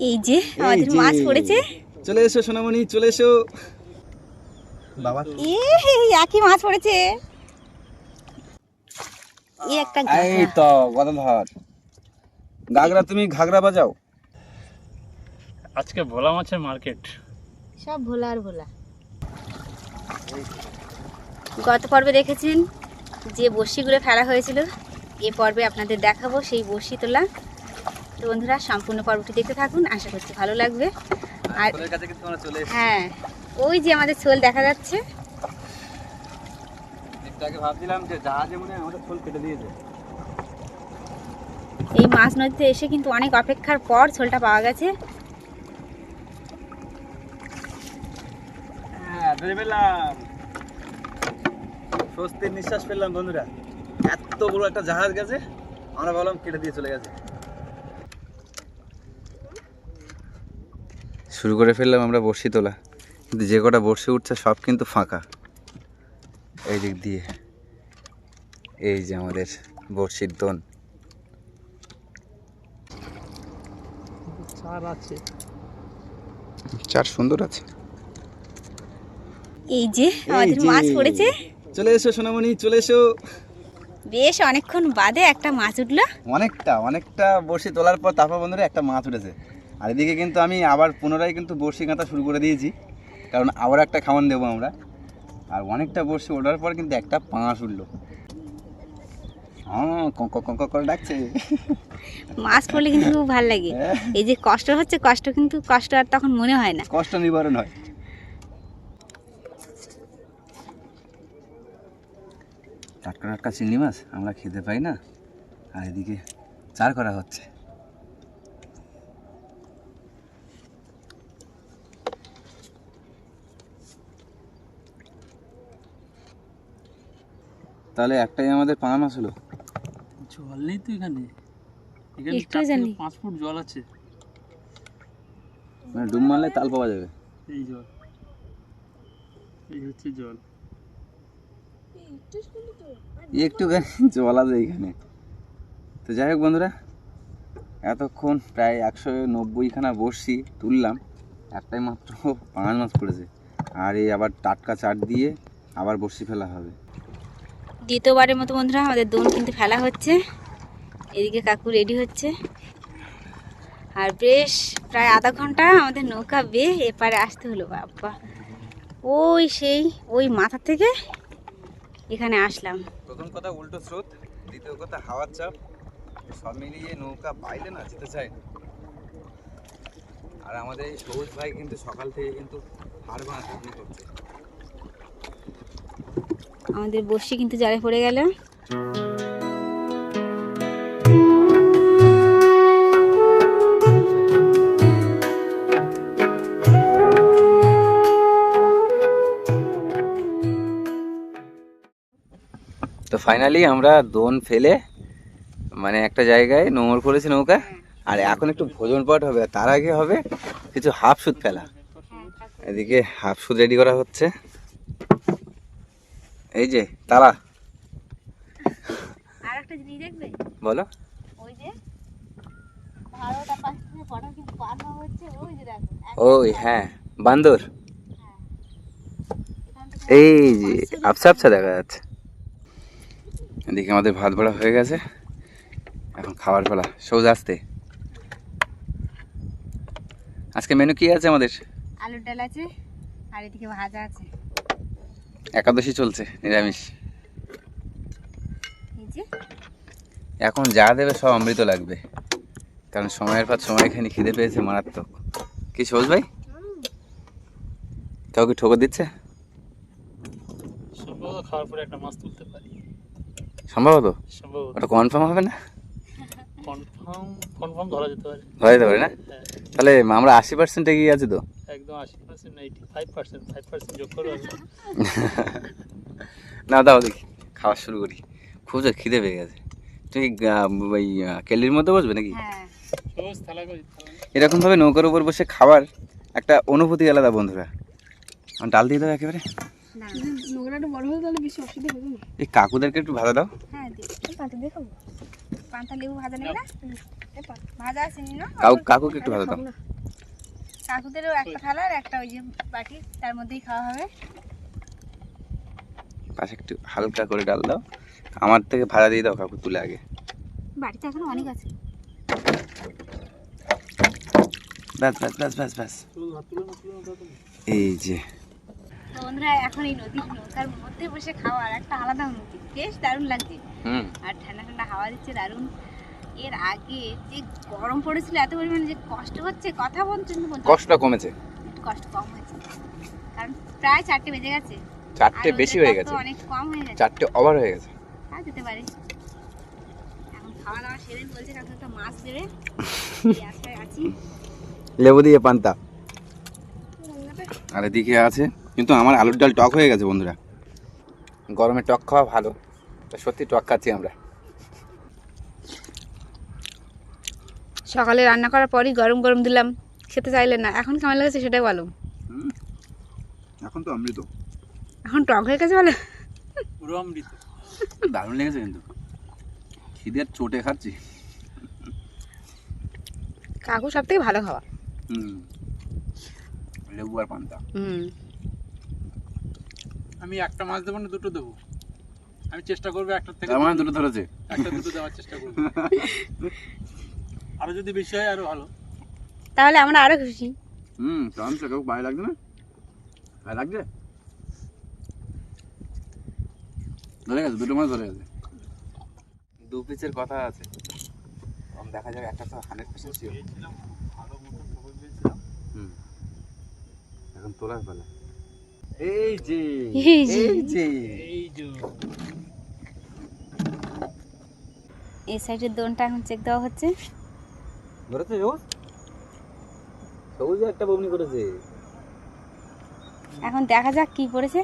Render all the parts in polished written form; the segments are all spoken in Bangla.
এই যে আমাদের মাছ পড়েছে। চলে এসো সোনামণি, চলে এসো বাবা। একই মাছ পড়েছে। এই একটা এই তো গদাধর গাগরা, তুমি ঘাগরা বাজাও। আজকে ভোলা মাছের মার্কেট, সব ভোলা আর ভোলা। গত পর্বে দেখেছেন যে বড়শিগুলো ফেলা হয়েছিল, এ পর্বে আপনাদের দেখাবো সেই বড়শি তোলা। তো বন্ধুরা সম্পূর্ণ পর্বটি দেখতে থাকুন, আশা করছি ভালো লাগবে। আর হ্যাঁ, ওই যে আমাদের শোল দেখা যাচ্ছে। ভাবছিলাম যে জাহাজে মনে হয় আমাদের শোল কেটে দিয়েছে। এই মাছ নদীতে এসে কিন্তু অনেক অপেক্ষার পর শোলটা পাওয়া গেছে। হ্যাঁ, ধরে পেলাম, স্বস্তির নিঃশ্বাস ফেললাম বন্ধুরা। এত বড় একটা জাহাজ গেছে, আমরা বললাম কেটে দিয়ে চলে গেছে। শুরু করে ফেললাম আমরা বড়শি তোলা, কিন্তু যে কটা বড়শি উঠছে সব কিন্তু ফাঁকা। এই দিক দিয়ে এই যে আমাদের বড়শির দোন। চার সুন্দর আছে। এই যে আমাদের মাছ পড়েছে। চলে এসো সোনামণি, চলে এসো। বেশ অনেকক্ষণ বাদে একটা মাছ উঠলো। অনেকটা বড়শি তোলার পর তারপর বন্ধুরা একটা মাছ উঠেছে। আর এদিকে কিন্তু আমি আবার পুনরায় কিন্তু বড়শি কাঁথা শুরু করে দিয়েছি, কারণ আবার একটা খাওয়ান দেবো আমরা। আর অনেকটা বড়শি ওঠার পর কিন্তু একটা পাঁচ উঠলো। হ্যাঁ, কক করে ডাকছে। মাছ পড়লে কিন্তু খুব ভালো লাগে। এই যে কষ্ট হচ্ছে, কষ্ট আর তখন মনে হয় না, কষ্ট নিবারণ হয়। টাটকা চিংড়ি মাছ আমরা খেতে পাই না, আর এদিকে চার করা হচ্ছে। তাহলে একটাই আমাদের পাঙা মাছ হলো। জল নেই তো এখানে, একটু জানি 5 ফুট জল আছে। মানে ডুব মারলে তাল পাওয়া যাবে। এই জল, এই হচ্ছে জল। একটুখানি জল আছে এইখানে। তো যাই হোক বন্ধুরা, এতক্ষণ প্রায় 190খানা বড়শি তুললাম, একটাই মাত্র পাঙাশ মাছ পড়েছে। আর এই আবার টাটকা চাট দিয়ে আবার বড়শি ফেলা হবে। দ্বিতীয়বারের মতো বন্ধুরা আমাদের দোন কিন্তু ফেলা হচ্ছে। এদিকে কাকু রেডি হচ্ছে। আর বেশ প্রায় আধা ঘন্টা আমাদের নৌকা বেয়ে এপারে আসতে হলো। বাবা, ওই মাথা থেকে এখানে আসলাম। প্রথম কথা উল্টো স্রোত, দ্বিতীয় কথা হাওয়ার চাপ, সব মিলিয়ে নৌকা বাইলে না যেতে চায়। আর আমাদের এই সবুজ ভাই কিন্তু সকাল থেকে কিন্তু হাড় ভাঙা শুরু করছে। আমাদের বড়শি কিন্তু জালে পড়ে গেল। তো ফাইনালি আমরা দোন ফেলে মানে একটা জায়গায় নোঙর করেছি নৌকা। আর এখন একটু ভোজন পাট হবে, তার আগে হবে কিছু হাফ সুদ ফেলা। এদিকে হাফ সুদ রেডি করা হচ্ছে। এই যে তারা আরেকটা জিনিস দেখবে, বলো। ওই যে ভাড়াটা পাশ থেকে ফটো কিন্তু পার হওয়া হচ্ছে। ওই যে দেখো, ওই হ্যাঁ, বান্দর। এই যে আবসা আবসা দেখা যাচ্ছে। এদিকে আমাদের ভাত ভরা হয়ে গেছে, এখন খাবার ফেলা সোজা আসতে। আজকে মেনু কি আছে আমাদের? আলুর ডাল আছে, আর এদিকে ভাজা আছে। একাদশী চলছে, নিরামিষ। এই যে এখন যা দেবে সব অমৃত লাগবে, কারণ সময়ের পর সময়খানি খিদে পেয়েছে মারাত্মক। কি সোজ ভাই, কাউকে ঠোকর দিচ্ছে? সম্ভবত খাওয়ার পরে একটা মাছ তুলতে পারি। সম্ভবত সম্ভবত ওটা কনফার্ম হবে না? কনফার্ম ধরা যেতে পারে। ধরা যেতে পারে না? হ্যাঁ, তাহলে আমরা 80% এগিয়ে আছি তো। একদম 80% না 85% যোগ করে আছে। না দাও দেখি, খাওয়া শুরু করি। খুব জোর খিদে পেয়ে গেছে। তুমি ওই কেলির মধ্যে বসবে নাকি? হ্যাঁ, সবুজ থালা কই থালা। এরকম ভাবে নৌকার উপর বসে খাবার একটা অনুভূতি আলাদা বন্ধুরা। ডাল দিয়ে দাও একেবারে। না নোংরাটা বড় হয়ে গেলে বেশি অসুবিধা হবে না। এই কাকুদেরকে একটু ভাজা দাও। হ্যাঁ দিই, পাতা দেখাবো। পান্তা লেবু ভাজা নেবে না? ভাজা আছে নি না? কাকুকে একটু ভাজা দাও। কাকুদেরও একটা থালা আর একটা ওই যে বাটি, তার মধ্যেই খাওয়া হবে। পাশে একটু হালকা করে ডাল দাও, আমার থেকে ভাড়া দিয়ে দাও কাকু, তুলে আগে। বাড়িতে এখনো অনেক আছে। ব্যাস ব্যাস ব্যাস ব্যাস ব্যাস, এই যে তো বন্ধুরা এখন এই নদীর নৌকার মধ্যে বসে খাওয়ার একটা আলাদা অনুভূতি, বেশ দারুণ লাগছে। আর ঠান্ডা ঠান্ডা হাওয়া দিচ্ছে দারুণ। এর আগে যে গরম পড়েছিল এত পরিমাণে, যে কষ্ট হচ্ছে কথা বলতে, কষ্টটা কমেছে, কষ্ট কম হয়েছে, কারণ প্রায় 4টে বেজে গেছে। 4টে বেশি হয়ে গেছে, অনেক কম হয়ে গেছে, 4টে ওভার হয়ে গেছে। আর যেতে পারে। এখন খাওয়া দাওয়া সেরে বলছে কাকু একটা মাছ দেবে, এই আশায় আছি। লেবু দিয়ে পান্তা, আর এদিকে আছে কিন্তু আমার আলুর ডাল টক হয়ে গেছে বন্ধুরা। গরমে টক খাওয়া ভালো, তা সত্যি টক খাচ্ছি আমরা। সকালে রান্না করার পরই গরম গরম দিলাম, খেতে চাইলেন না। এখন কেমন লেগেছে সেটাই বলো। এখন তো অমৃত, এখন টক হয়ে গেছে বলে। পুরো অমৃত। দারুণ লেগেছে কিন্তু, খিদের চোটে খাচ্ছি। কাকু সব থেকে ভালো খাওয়া। লেবু আর পান্তা। আমি একটা মাছ দেবো না দুটো দেবো, আমি চেষ্টা করবো একটার থেকে তার মানে দুটো ধরেছে, একটা দুটো দেওয়ার চেষ্টা করবো। আরো যদি বেশি হয় আরো ভালো। তাহলে আমরা আরো খুশি। তখন তো কেউ ভালো লাগছে না, ভালো লাগছে, ধরে গেছে, দুটো মাছ ধরে গেছে। 2 পিসের কথা আছে, দেখা যাবে একটা তো 100% ছিল। এখন তোলার পালা। এই যে এই যে। এই যে এই সাইডের দোনটা এখন চেক দেওয়া হচ্ছে। ধরেছে সবুজ, সবুজ একটা বমনি করেছে। এখন দেখা যাক কি পড়েছে।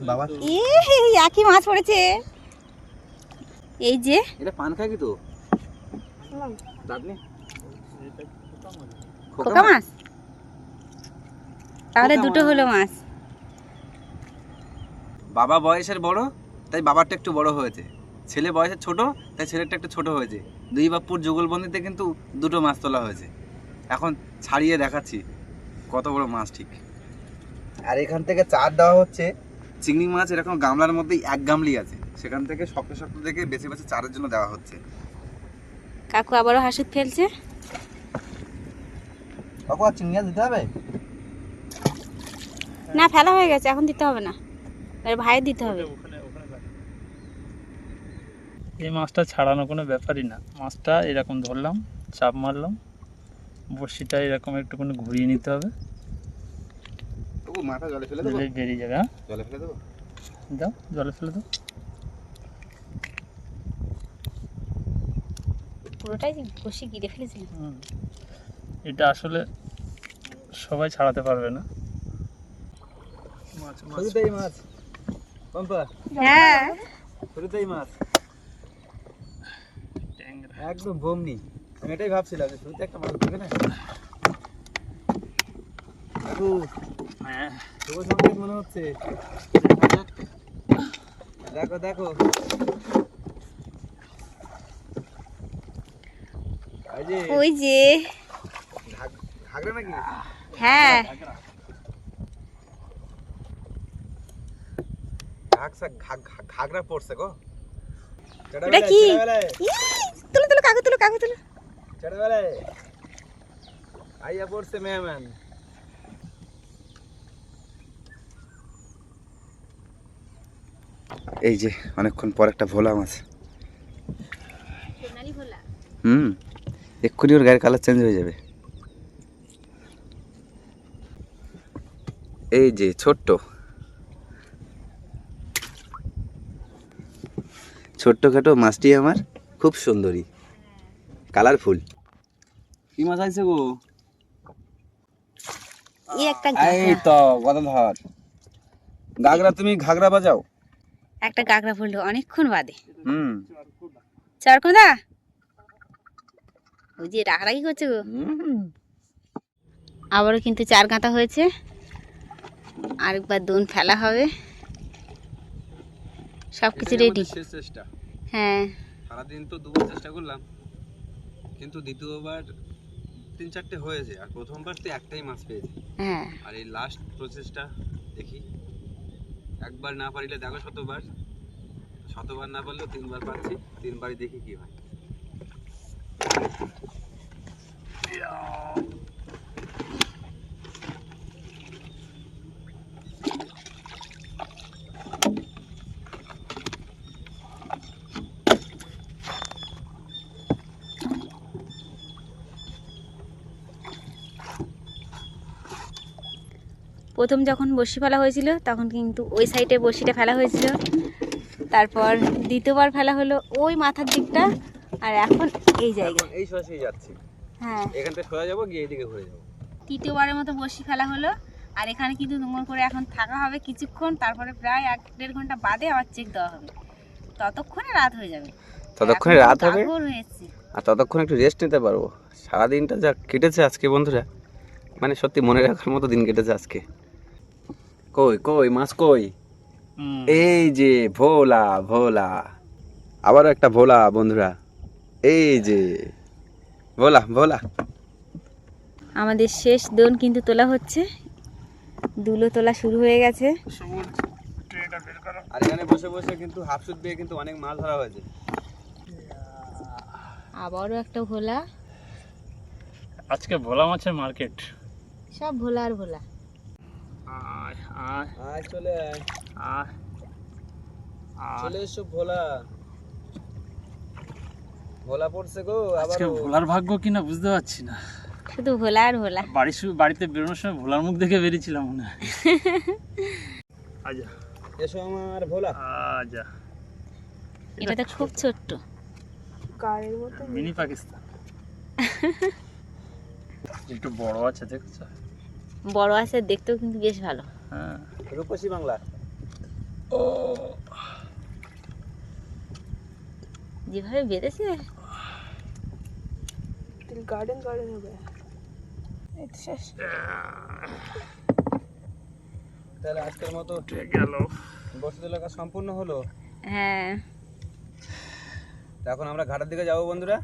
বাবা একই মাছ পড়েছে। এই যে এটা পান খায় কি তো আপনি খোকা মাছ, তাহলে দুটো হলো মাছ। বাবা বয়সের বড় তাই বাবারটা একটু বড় হয়েছে, ছেলে বয়সের ছোট তাই ছেলেরটা একটু ছোট হয়েছে। দুই বাপুর যুগলবন্দিতে কিন্তু দুটো মাছ তোলা হয়েছে। এখন ছাড়িয়ে দেখাচ্ছি কত বড় মাছ ঠিক। আর এখান থেকে চার দেওয়া হচ্ছে চিংড়ি মাছ, এরকম গামলার মধ্যেই 1 গামলি আছে, সেখান থেকে শক্ত শক্ত থেকে বেছে বেছে চারের জন্য দেওয়া হচ্ছে। কাকু আবারও হাসুদ ফেলছে। কাকু আর চিংড়ি মাছ দিতে হবে না, ফেলা হয়ে গেছে, এখন দিতে হবে না, এবার ভাইয়ের দিতে হবে। ওখানে ওখানে রাখ। এই মাছটা ছাড়ানো কোনো ব্যাপারই না, মাছটা এরকম ধরলাম, চাপ মারলাম, বড়শিটা এরকম একটুখানি ঘুরিয়ে নিতে হবে, কাকু মাথা জলে ফেলে দেবো, দিলে বেরিয়ে যাবে। হ্যাঁ জলে ফেলে দেবো, দাও জলে ফেলে দাও। পুরোটাই বসে গিরে ফেলেছিল। এটা আসলে সবাই ছাড়াতে পারবে না। মাছ মাছ শুরুতেই মাছ পম্পা, হ্যাঁ শুরুতেই মাছ ট্যাংরা। একদম বমনি। আমি এটাই ভাবছিলাম যে শুরুতে একটা মাছ ঢুকে না। কাকু হ্যাঁ শুভ সংকেত মনে হচ্ছে, দেখো দেখো এই যে ওই যে ঘাগরা নাকি? হ্যাঁ ঘাগরা পড়ছে গো। ওটা কি? তুলো তুলো কাকু, তুলো কাকু, তুলো। ছোটবেলায় আইয়া পড়ছে মেহমান। এই যে অনেকক্ষণ পর একটা ভোলা মাছ। এক্ষুনি ওর গায়ের কালার চেঞ্জ হয়ে যাবে। এই যে ছোট্ট ছোট্টখাটো মাছটি আমার খুব সুন্দরী, কালারফুল। কি মাছ আছে গো? এই একটা এই তো গদাধর গাগরা। তুমি ঘাগরা বাজাও। একটা গাগরা ফুল অনেকক্ষণ বাদে। চরকদা ওই যে রাগারাগি করছে গো। আবারও কিন্তু 4 গাঁথা হয়েছে, আরেকবার দোন ফেলা হবে, সব কিছু রেডি। হ্যাঁ সারাদিন তো দুবার চেষ্টা করলাম, কিন্তু দ্বিতীয়বার 3-4টে হয়েছে, আর প্রথমবার তো একটাই মাছ পেয়েছি। হ্যাঁ, আর এই লাস্ট প্রসেসটা দেখি, একবার না পারিলে দেখো শতবার, শতবার না পারলেও 3বার পাচ্ছি, 3বারই দেখি কি হয়। প্রথম যখন বড়শি ফেলা হয়েছিল তখন কিন্তু ওই সাইডে বড়শিটা ফেলা হয়েছিল, তারপর দ্বিতীয়বার ফেলা হলো ওই মাথার দিকটা, আর এখন এই জায়গায়। এই সরাসরি যাচ্ছি, হ্যাঁ, এখান থেকে সোজা যাবো, গিয়ে এইদিকে ঘুরে যাবো। তৃতীয়বারের মতো বড়শি ফেলা হলো, আর এখানে কিন্তু নোংর করে এখন থাকা হবে কিছুক্ষণ, তারপরে প্রায় 1-1.5 ঘন্টা বাদে আবার চেক দেওয়া হবে। ততক্ষণে রাত হয়ে যাবে। ততক্ষণে রাত হবে, ভোর হয়েছে। আর ততক্ষণ একটু রেস্ট নিতে পারবো। সারাদিনটা যা কেটেছে আজকে বন্ধুরা, মানে সত্যি মনে রাখার মতো দিন কেটেছে আজকে। কই কই মাছ কই? এই যে ভোলা, ভোলা, আবারও একটা ভোলা বন্ধুরা, এই যে ভোলা ভোলা। আমাদের শেষ দোন কিন্তু তোলা হচ্ছে, দুলো তোলা শুরু হয়ে গেছে। আর এখানে বসে বসে কিন্তু হাফ শুট দিয়ে কিন্তু অনেক মাছ ধরা হয়েছে। আবারও একটা ভোলা, আজকে ভোলা মাছের মার্কেট। সব ভোলা আর ভোলা। আয় আয় আয় চলে আয়, আয় আয়। চলে এসো ভোলা, ভোলা পড়ছে গো আবার। আজকে ভোলার ভাগ্য কিনা বুঝতে পারছি না। শুধু ভোলা আর ভোলা। বাড়িতে বেরোনোর সময় ভোলার মুখ দেখে বেরিয়েছিলাম মনে হয়। আজা এসো আমার ভোলা। আজা, এটা তো খুব ছোট্ট। মিনি পাকিস্তান। একটু বড় আছে দেখছো? বড় আছে, দেখতেও কিন্তু বেশ ভালো। হ্যাঁ, রূপসী বাংলা। ও যেভাবে বেঁধেছে, গার্ডেন হবে। তাহলে আজকের মতো উঠে গেল। বসে এলাকা সম্পূর্ণ হলো। হ্যাঁ, তো এখন আমরা ঘাটের দিকে যাবো বন্ধুরা,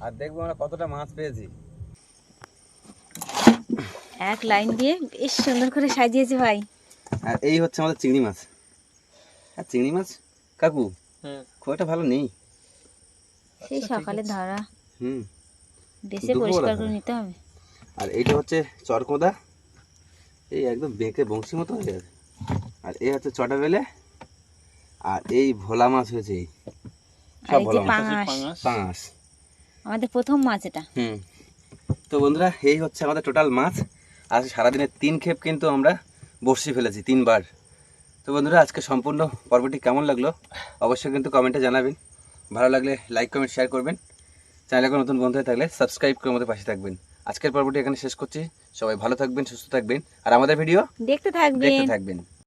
আর দেখবো আমরা কতটা মাছ পেয়েছি। এক লাইন দিয়ে বেশ সুন্দর করে সাজিয়েছে ভাই। আর এই হচ্ছে আমাদের চিংড়ি মাছ। আর চিংড়ি মাছ কাকু খুব একটা ভালো নেই। সেই সকালে ধরা, হুম। বেছে দুপুরবেলা পরিষ্কার করে ধরা। নিতে হবে। আর এইটা হচ্ছে চরকোদা, এই একদম বেঁকে বংশী মতো হয়ে গেছে। আর এই হচ্ছে চটা বেলে, আর এই ভোলা মাছ হয়েছে, এই আর সব এই যে ভোলা মাছ, পাঙাশ, পাঙাশ। আমাদের প্রথম মাছ এটা। হুম। তো বন্ধুরা এই হচ্ছে আমাদের টোটাল মাছ। আজ সারাদিনে 3 ক্ষেপ কিন্তু আমরা বড়শি ফেলেছি, 3বার। তো বন্ধুরা আজকে সম্পূর্ণ পর্বটি কেমন লাগলো অবশ্যই কিন্তু কমেন্টে জানাবেন। ভালো লাগলে লাইক কমেন্ট শেয়ার করবেন। চ্যানেলে নতুন বন্ধু হয়ে থাকলে সাবস্ক্রাইব করে আমাদের পাশে থাকবেন। আজকের পর্বটি এখানে শেষ করছি। সবাই ভালো থাকবেন, সুস্থ থাকবেন, আর আমাদের ভিডিও দেখতে থাকবেন। দেখতে থাকবেন।